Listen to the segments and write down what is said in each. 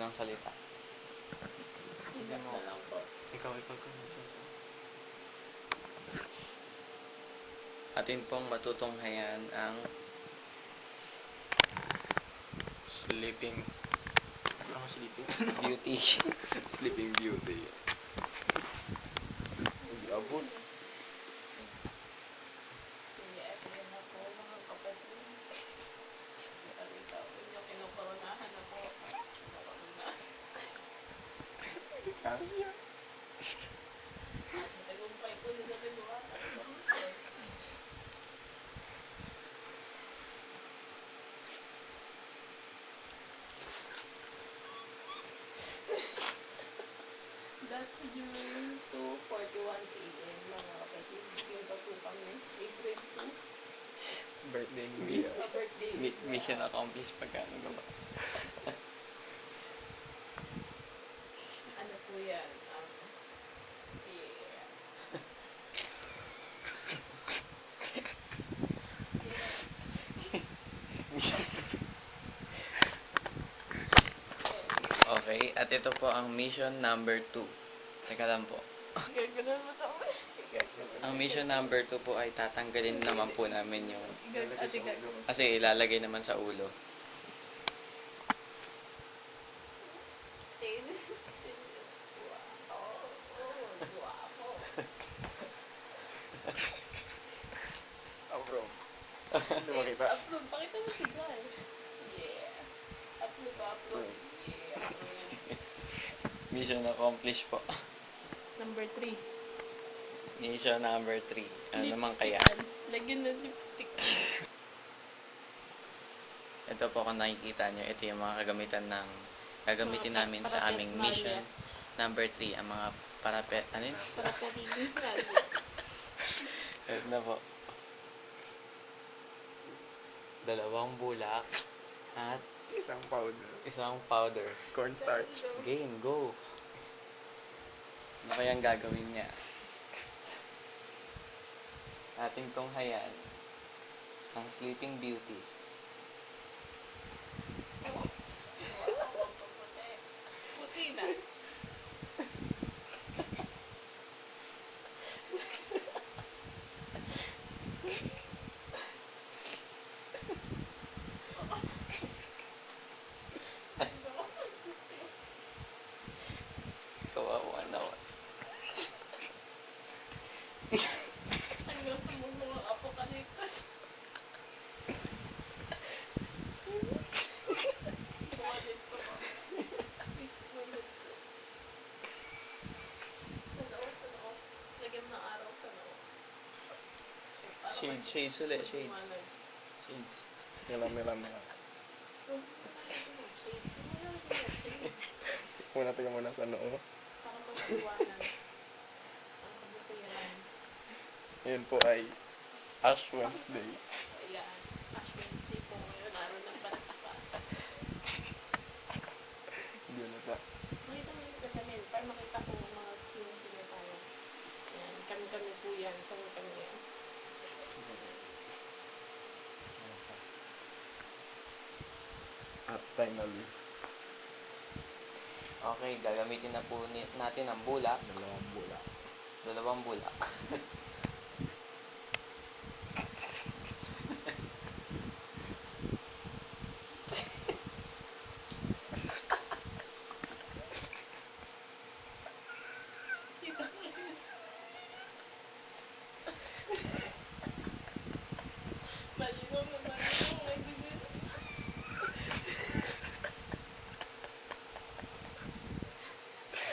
ng salita. Ingat na lang po. Ikaw. Atin pong matutunghayan ang Sleeping beauty. Sleeping Beauty. Abot. Sige, Efren na po, mga kapatid. Nakita ko niyo, kinukoronahan ako. Kasya. Tagumpay ko na sa kinuha. That's June 2:41 a.m. mga kapatid. Simpa po kami. April 2. Birthday ni Mia. Birthday. Mission accomplished pagkano ka ba? Ano po yan? Yeah. Okay, at ito po ang mission number 2. Teka lang po. Gagawin mo sa amin. Ang mission number 2 po ay tatanggalin naman po namin yung... Gagawin. Kasi ilalagay naman sa ulo. Bro. Hindi makita. Upload. Pakita mo si John. Yeah. Upload. Yeah. Mission accomplished po. Number 3. Mission number 3. Ano naman kaya? Lagyan ng lipstick. Ito po kung nakikita nyo, ito yung mga kagamitan ng gagamitin namin sa aming mission number 3. Ang mga parapet, ano yun? Para parinig na. Ito na po. 2 bulak at Isang powder. 1 powder. Cornstarch. Game, go! Ano kayang gagawin niya? Ating tunghayan ang Sleeping Beauty. Puti na. Kawawa naman. Hanggang sa mga apokaliptos. Kumalit pa ba? Sa loob. Lagyan mo ng araw sa loob. Shades ulit, shades. Shades. Nilami. Muna tayo muna sa noo. Para pag-iwanan. Ang kabutihan. Ngayon po ay Ash Wednesday. Ayan. Ash Wednesday po ngayon. Araw ng panaspas. Hindi na ta. Makita mo yung sa tamin. Para makita ko mga sino tayo. Ayan. Kami po yan. Kami yan. At finally, Okay, gagamitin na po natin ang bulak. 2 bulak. 2 bulak. Malinaw na malinaw. May bibig.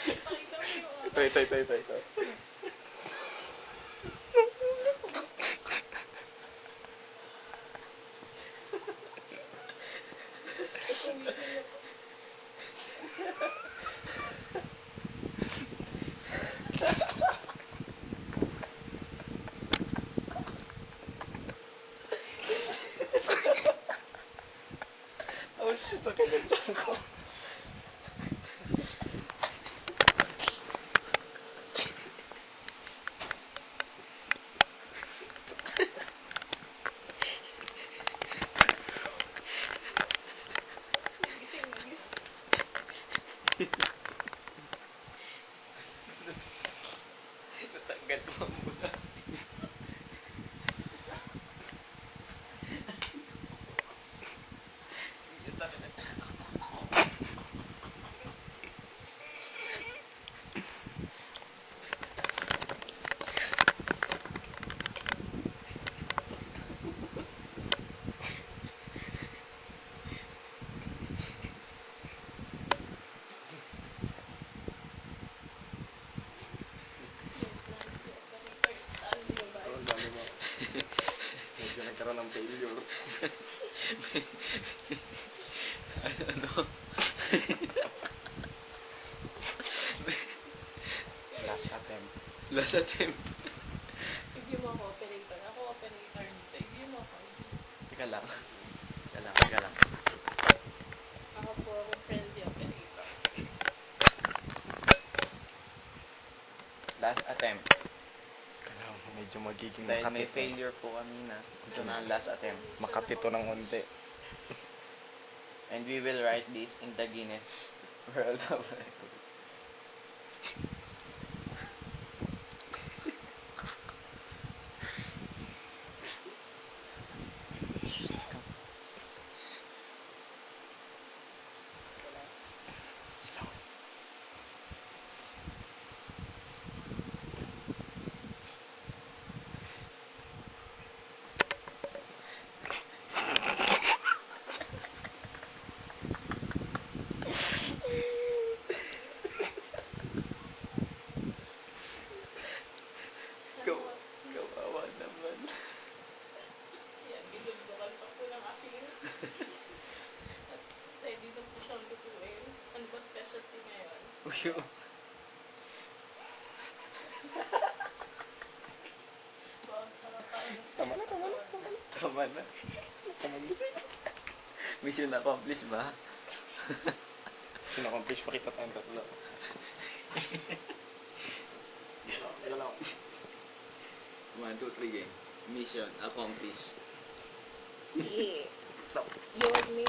Pakita mo yung Ito. Oh shit, sakit ang tiyan ko. Gising. Natanggal ko ang bulas. Yan sa akin na. Oh, dami mo. Medyo nagkaroon ng failure. Ano? Last attempt. Last attempt. Review mo ako, operator. Ako, operator dito. Review mo ako. Teka lang. Teka lang. Ako po akong friendly operator. Last attempt. Kailangan ko medyo magiging Dahil may makatito. failure po kanina. Ito na ang last attempt. Makatito ng unti. And we will write this in the Guinness World of Records. Kawawa naman. Yan, binugbukan pa po ng asin. At ready na po siyang lutuin. Ano ba specialty ngayon? Wow, sarap tayo. Tama na. Tama na. Mission accomplished ba? Sinakomplish pa kita tayong tatlo. Yan lang. 1, 2, 3 game. Mission accomplished. Yeah. Stop. You and me.